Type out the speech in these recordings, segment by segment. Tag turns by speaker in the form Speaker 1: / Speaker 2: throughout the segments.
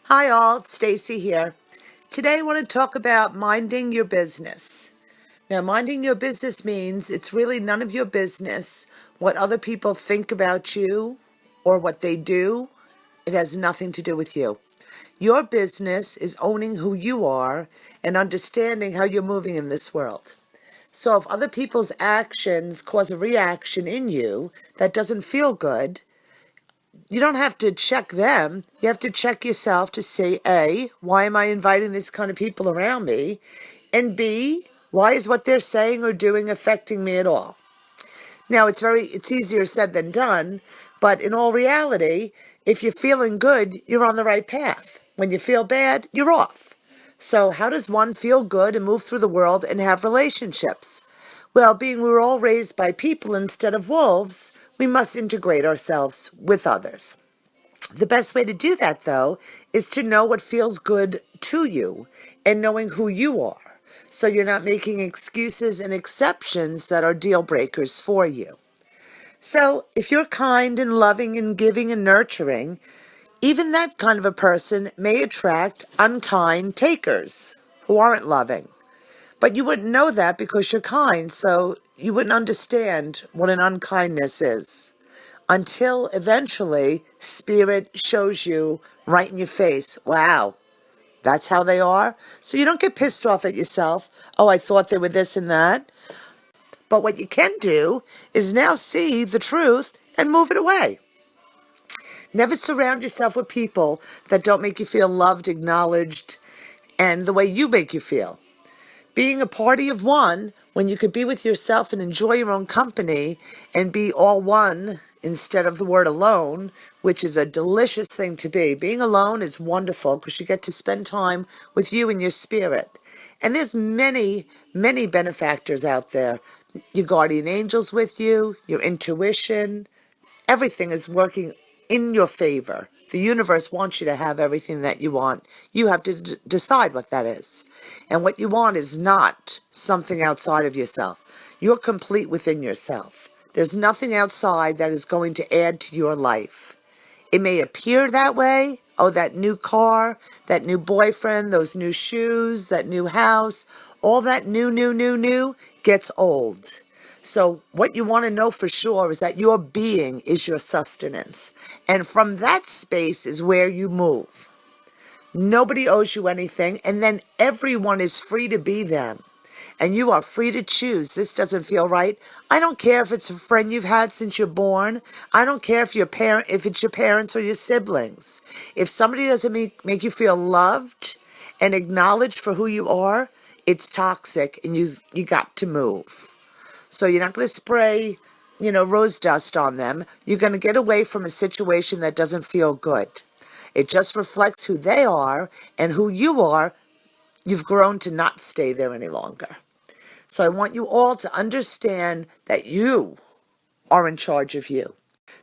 Speaker 1: Hi all, it's Stacey here. Today I want to talk about minding your business. Now, minding your business means it's really none of your business what other people think about you or what they do. It has nothing to do with you. Your business is owning who you are and understanding how you're moving in this world. So if other people's actions cause a reaction in you that doesn't feel good, you don't have to check them. You have to check yourself to say, A, why am I inviting this kind of people around me? And B, why is what they're saying or doing affecting me at all? Now, it's easier said than done, but in all reality, if you're feeling good, you're on the right path. When you feel bad, you're off. So how does one feel good and move through the world and have relationships? Well, being we were all raised by people instead of wolves, we must integrate ourselves with others. The best way to do that, though, is to know what feels good to you and knowing who you are. So you're not making excuses and exceptions that are deal breakers for you. So if you're kind and loving and giving and nurturing, even that kind of a person may attract unkind takers who aren't loving. But you wouldn't know that because you're kind, so you wouldn't understand what an unkindness is until eventually Spirit shows you right in your face, wow, that's how they are. So you don't get pissed off at yourself. Oh, I thought they were this and that. But what you can do is now see the truth and move it away. Never surround yourself with people that don't make you feel loved, acknowledged, and the way you make you feel. Being a party of one, when you could be with yourself and enjoy your own company and be all one instead of the word alone, which is a delicious thing to be. Being alone is wonderful because you get to spend time with you and your spirit. And there's many, many benefactors out there. Your guardian angels with you, your intuition, everything is working in your favor. The universe wants you to have everything that you want. You have to decide what that is. And what you want is not something outside of yourself. You're complete within yourself. There's nothing outside that is going to add to your life. It may appear that way. Oh, that new car, that new boyfriend, those new shoes, that new house, all that new gets old. So what you want to know for sure is that your being is your sustenance. And from that space is where you move. Nobody owes you anything, and then everyone is free to be them. And you are free to choose. This doesn't feel right. I don't care if it's a friend you've had since you're born. I don't care if it's your parents or your siblings. If somebody doesn't make you feel loved and acknowledged for who you are, it's toxic, and you got to move. So you're not going to spray, rose dust on them. You're going to get away from a situation that doesn't feel good. It just reflects who they are, and who you are. You've grown to not stay there any longer. So I want you all to understand that you are in charge of you.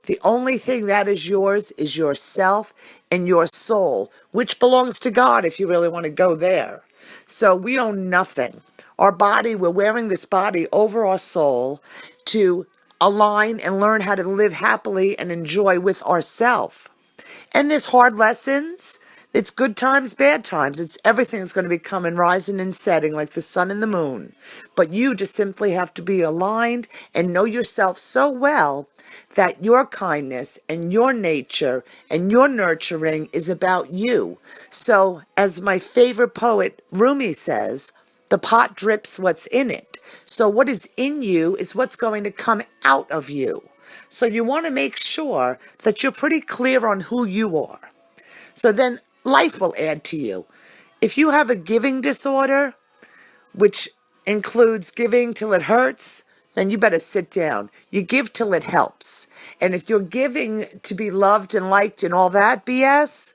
Speaker 1: The only thing that is yours is yourself and your soul, which belongs to God if you really want to go there. So we own nothing. Our body, we're wearing this body over our soul to align and learn how to live happily and enjoy with ourselves. And there's hard lessons. It's good times, bad times. It's everything's going to be coming, rising and setting like the sun and the moon. But you just simply have to be aligned and know yourself so well that your kindness and your nature and your nurturing is about you. So, as my favorite poet, Rumi, says, the pot drips what's in it. So what is in you is what's going to come out of you. So you want to make sure that you're pretty clear on who you are. So then life will add to you. If you have a giving disorder, which includes giving till it hurts, then you better sit down. You give till it helps. And if you're giving to be loved and liked and all that BS,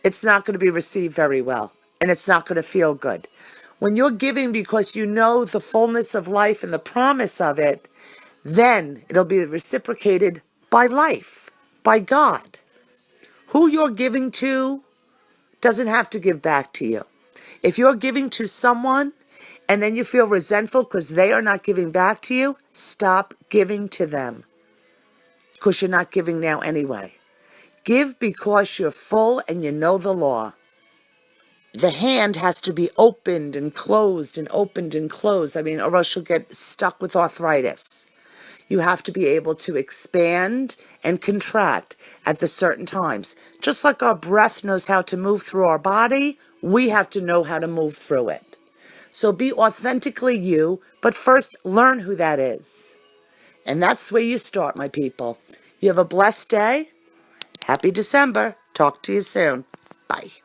Speaker 1: it's not going to be received very well. And it's not going to feel good. When you're giving because you know the fullness of life and the promise of it, then it'll be reciprocated by life, by God. Who you're giving to doesn't have to give back to you. If you're giving to someone and then you feel resentful because they are not giving back to you, stop giving to them because you're not giving now anyway. Give because you're full and you know the law. the hand has to be opened and closed and opened and closed. I mean, or else you'll get stuck with arthritis. You have to be able to expand and contract at the certain times. Just like our breath knows how to move through our body, we have to know how to move through it. So be authentically you, but first learn who that is. And that's where you start, my people. You have a blessed day. Happy December. Talk to you soon. Bye.